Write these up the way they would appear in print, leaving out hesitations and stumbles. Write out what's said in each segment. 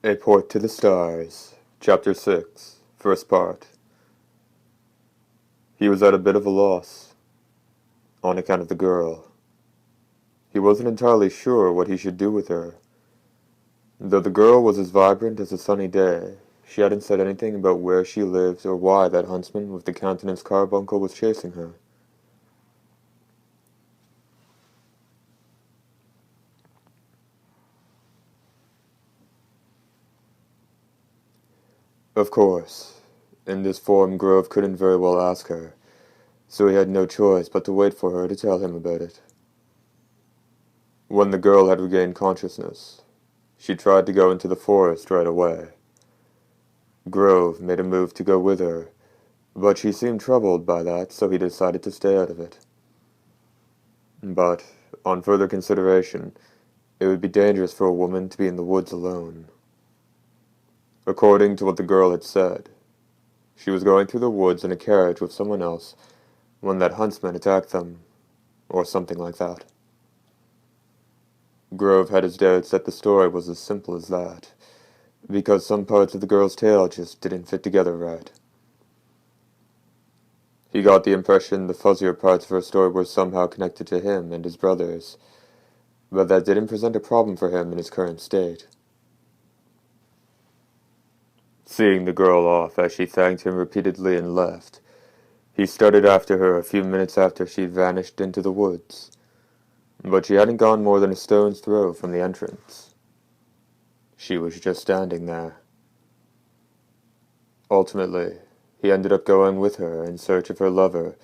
A Port to the Stars, Chapter 6, First Part. He was at a bit of a loss, on account of the girl. He wasn't entirely sure what he should do with her. Though the girl was as vibrant as a sunny day, she hadn't said anything about where she lived or why that huntsman with the countenance carbuncle was chasing her. Of course, in this form Grove couldn't very well ask her, so he had no choice but to wait for her to tell him about it. When the girl had regained consciousness, she tried to go into the forest right away. Grove made a move to go with her, but she seemed troubled by that, so he decided to stay out of it. But, on further consideration, it would be dangerous for a woman to be in the woods alone. According to what the girl had said, she was going through the woods in a carriage with someone else when that huntsman attacked them, or something like that. Grove had his doubts that the story was as simple as that, because some parts of the girl's tale just didn't fit together right. He got the impression the fuzzier parts of her story were somehow connected to him and his brothers, but that didn't present a problem for him in his current state. Seeing the girl off as she thanked him repeatedly and left, he started after her a few minutes after she'd vanished into the woods, but she hadn't gone more than a stone's throw from the entrance. She was just standing there. Ultimately, he ended up going with her in search of her lover,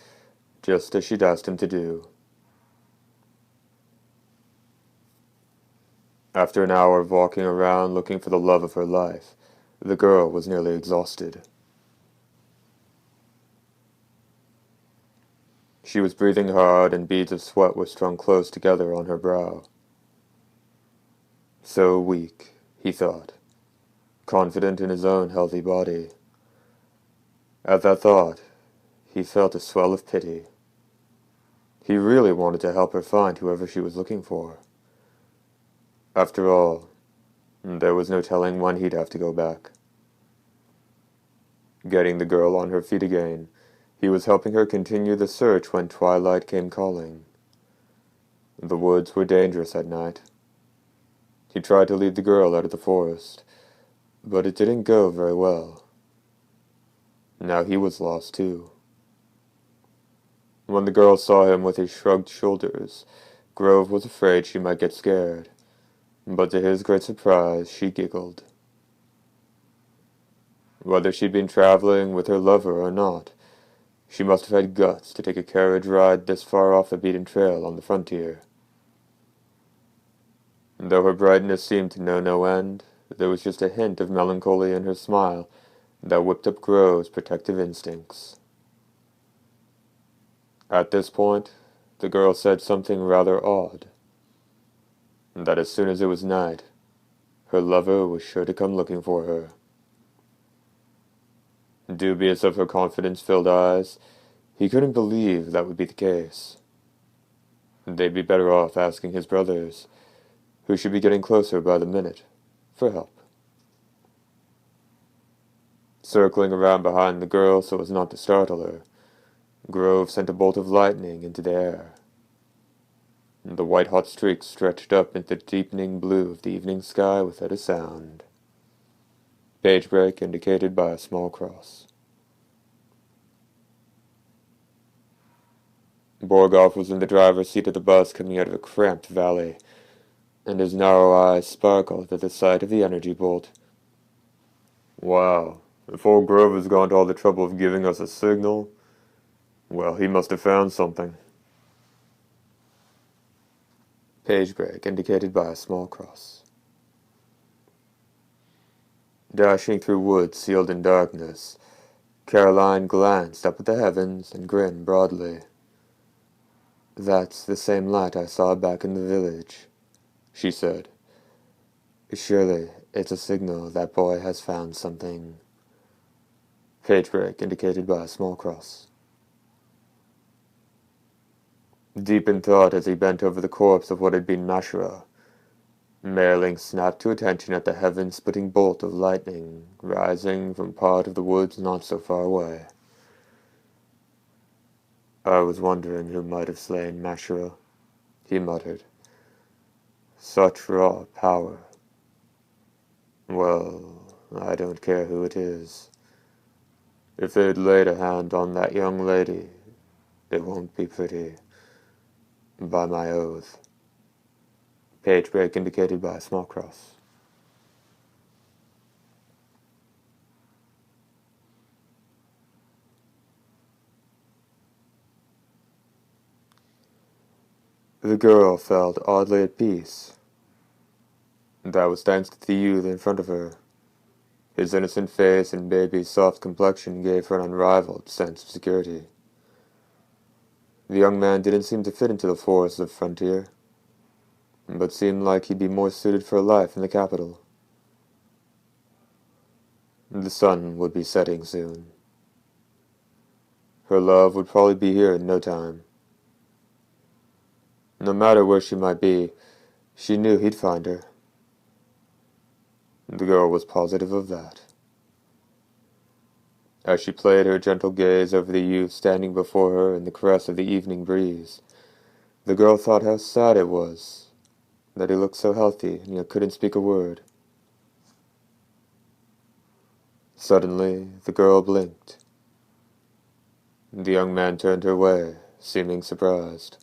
just as she'd asked him to do. After an hour of walking around looking for the love of her life, the girl was nearly exhausted. She was breathing hard, and beads of sweat were strung close together on her brow. So weak, he thought, confident in his own healthy body. At that thought, he felt a swell of pity. He really wanted to help her find whoever she was looking for. After all, there was no telling when he'd have to go back. Getting the girl on her feet again, he was helping her continue the search when twilight came calling. The woods were dangerous at night. He tried to lead the girl out of the forest, but it didn't go very well. Now he was lost too. When the girl saw him with his shrugged shoulders, Grove was afraid she might get scared, but to his great surprise, she giggled. Whether she'd been traveling with her lover or not, she must have had guts to take a carriage ride this far off the beaten trail on the frontier. Though her brightness seemed to know no end, there was just a hint of melancholy in her smile that whipped up Grove's protective instincts. At this point, the girl said something rather odd, that as soon as it was night, her lover was sure to come looking for her. Dubious of her confidence-filled eyes, he couldn't believe that would be the case. They'd be better off asking his brothers, who should be getting closer by the minute, for help. Circling around behind the girl so as not to startle her, Grove sent a bolt of lightning into the air. The white-hot streaks stretched up into the deepening blue of the evening sky without a sound. Page break indicated by a small cross. Borgoff was in the driver's seat of the bus coming out of a cramped valley, and his narrow eyes sparkled at the sight of the energy bolt. Wow, if old Grove has gone to all the trouble of giving us a signal, well, he must have found something. Page break indicated by a small cross. Dashing through woods sealed in darkness, Caroline glanced up at the heavens and grinned broadly. "That's the same light I saw back in the village," she said. "Surely it's a signal that boy has found something." Page break indicated by a small cross. Deep in thought as he bent over the corpse of what had been Mashra, Merling snapped to attention at the heaven-splitting bolt of lightning rising from part of the woods not so far away. "I was wondering who might have slain Mashra," he muttered. "Such raw power. Well, I don't care who it is. If they'd laid a hand on that young lady, it won't be pretty. By my oath." Page break indicated by a small cross. The girl felt oddly at peace. That was thanks to the youth in front of her. His innocent face and baby's soft complexion gave her an unrivaled sense of security. The young man didn't seem to fit into the forests of the frontier, but seemed like he'd be more suited for a life in the capital. The sun would be setting soon. Her love would probably be here in no time. No matter where she might be, she knew he'd find her. The girl was positive of that. As she played her gentle gaze over the youth standing before her in the caress of the evening breeze, the girl thought how sad it was that he looked so healthy and yet couldn't speak a word. Suddenly, the girl blinked. The young man turned her way, seeming surprised.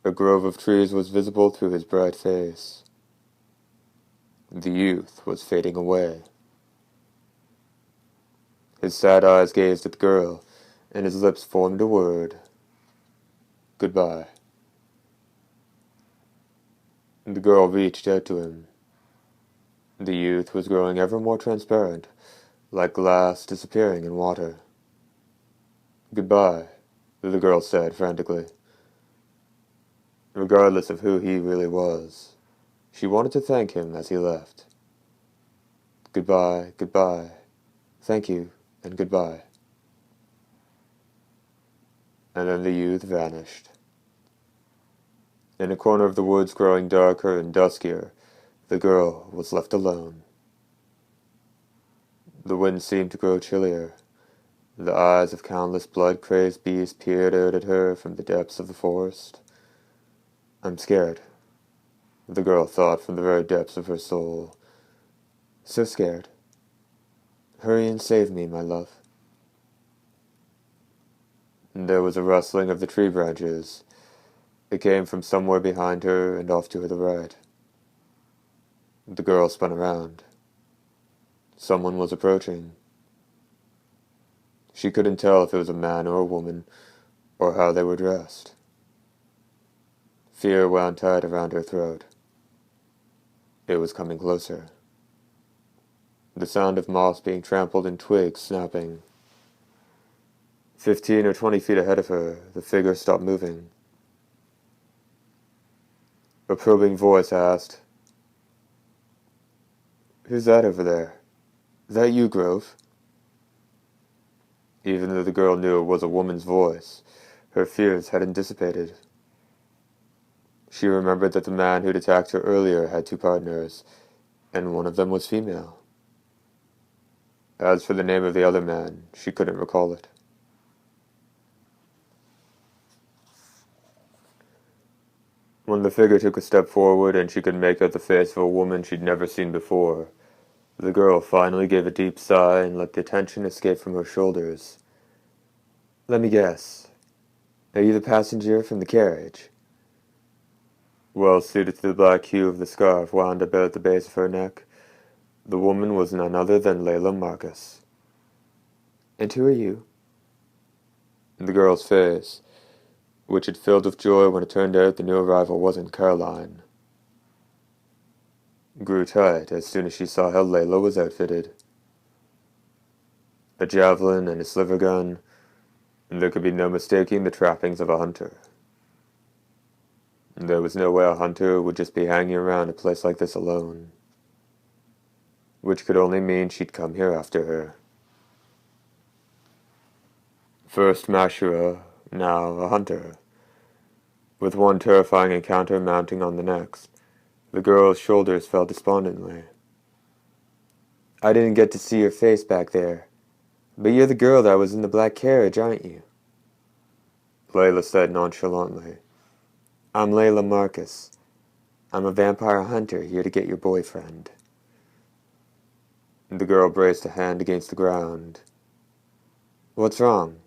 A grove of trees was visible through his bright face. The youth was fading away. His sad eyes gazed at the girl, and his lips formed a word. "Goodbye." The girl reached out to him. The youth was growing ever more transparent, like glass disappearing in water. "Goodbye," the girl said frantically. Regardless of who he really was, she wanted to thank him as he left. "Goodbye, goodbye. Thank you, and goodbye." And then the youth vanished. In a corner of the woods growing darker and duskier, the girl was left alone. The wind seemed to grow chillier. The eyes of countless blood-crazed beasts peered out at her from the depths of the forest. "I'm scared," the girl thought from the very depths of her soul. "So scared. Hurry and save me, my love." And there was a rustling of the tree branches. It came from somewhere behind her and off to the right. The girl spun around. Someone was approaching. She couldn't tell if it was a man or a woman, or how they were dressed. Fear wound tight around her throat. It was coming closer. The sound of moss being trampled and twigs snapping. 15 or 20 feet ahead of her, the figure stopped moving. A probing voice asked, "Who's that over there? That you, Grove?" Even though the girl knew it was a woman's voice, her fears hadn't dissipated. She remembered that the man who'd attacked her earlier had two partners, and one of them was female. As for the name of the other man, she couldn't recall it. When the figure took a step forward and she could make out the face of a woman she'd never seen before, the girl finally gave a deep sigh and let the tension escape from her shoulders. "Let me guess. Are you the passenger from the carriage?" Well suited to the black hue of the scarf wound about the base of her neck, the woman was none other than Layla Marcus. "And who are you?" The girl's face, which had filled with joy when it turned out the new arrival wasn't Caroline, grew tight as soon as she saw how Layla was outfitted. A javelin and a sliver gun, and there could be no mistaking the trappings of a hunter. There was no way a hunter would just be hanging around a place like this alone, which could only mean she'd come here after her. First Mashura, now a hunter, with one terrifying encounter mounting on the next. The girl's shoulders fell despondently. I didn't get to see your face back there, but you're the girl that was in the black carriage, aren't you? Layla said nonchalantly. I'm Layla Marcus. I'm a vampire hunter here to get your boyfriend. The girl braced a hand against the ground. What's wrong?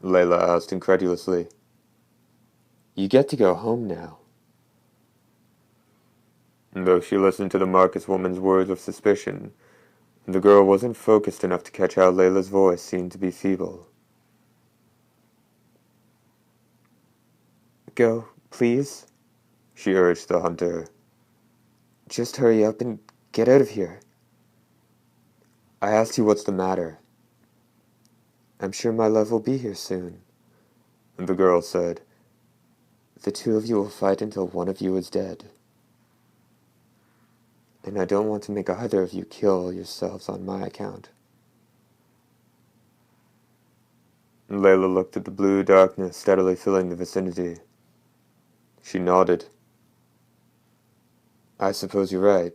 Layla asked incredulously. You get to go home now. Though she listened to the Marcus woman's words with suspicion, the girl wasn't focused enough to catch how Layla's voice seemed to be feeble. Go, please, she urged the hunter. Just hurry up and get out of here. I asked you what's the matter. I'm sure my love will be here soon, the girl said. The two of you will fight until one of you is dead. And I don't want to make either of you kill yourselves on my account. Layla looked at the blue darkness steadily filling the vicinity. She nodded. I suppose you're right.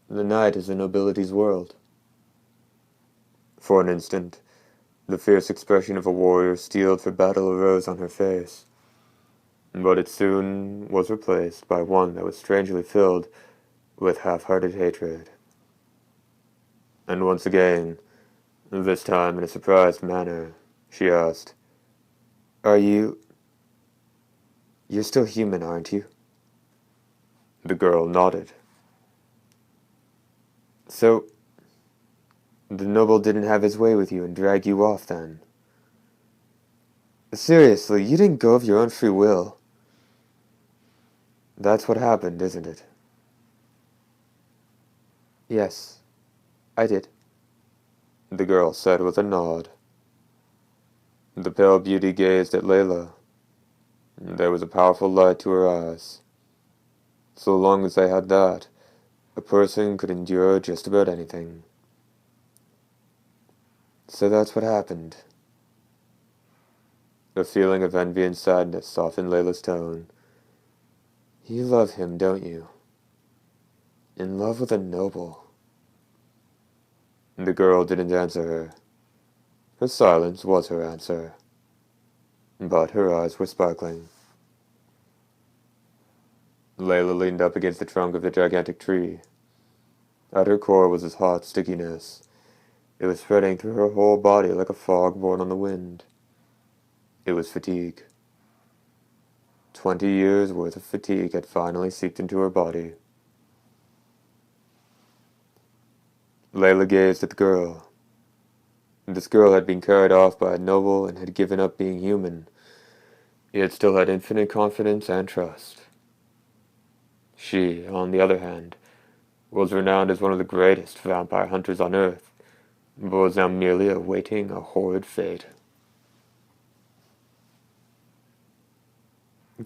The night is the nobility's world. For an instant, the fierce expression of a warrior steeled for battle arose on her face, but it soon was replaced by one that was strangely filled with half-hearted hatred. And once again, this time in a surprised manner, she asked, You're still human, aren't you? The girl nodded. So, the noble didn't have his way with you and drag you off, then? Seriously, you didn't go of your own free will. That's what happened, isn't it? Yes, I did, the girl said with a nod. The pale beauty gazed at Layla. There was a powerful light to her eyes. So long as they had that, a person could endure just about anything. So that's what happened. A feeling of envy and sadness softened Layla's tone. You love him, don't you? In love with a noble. The girl didn't answer her. Her silence was her answer. But her eyes were sparkling. Layla leaned up against the trunk of the gigantic tree. At her core was this hot stickiness. It was spreading through her whole body like a fog borne on the wind. It was fatigue. 20 years' worth of fatigue had finally seeped into her body. Layla gazed at the girl. This girl had been carried off by a noble and had given up being human, yet still had infinite confidence and trust. She, on the other hand, was renowned as one of the greatest vampire hunters on Earth, but was now merely awaiting a horrid fate.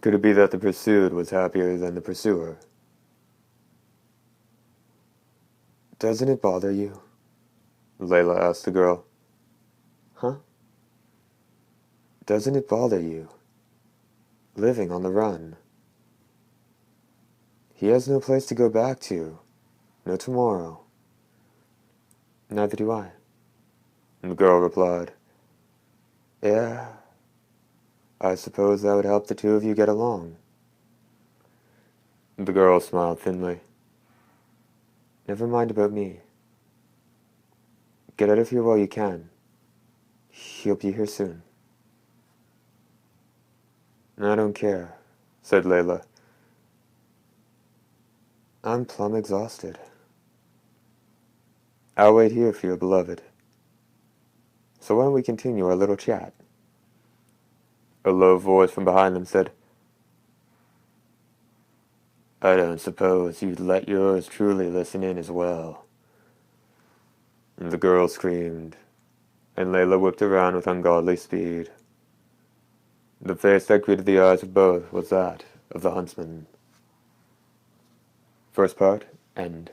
Could it be that the pursued was happier than the pursuer? Doesn't it bother you? Layla asked the girl. Huh? Doesn't it bother you? Living on the run. He has no place to go back to. No tomorrow. Neither do I. The girl replied. Yeah, I suppose that would help the two of you get along. The girl smiled thinly. Never mind about me. Get out of here while you can. He'll be here soon. I don't care, said Layla. I'm plumb exhausted. I'll wait here for your beloved. So why don't we continue our little chat? A low voice from behind them said, I don't suppose you'd let yours truly listen in as well. And the girl screamed, and Layla whipped around with ungodly speed. The face that greeted the eyes of both was that of the huntsman. First part, end.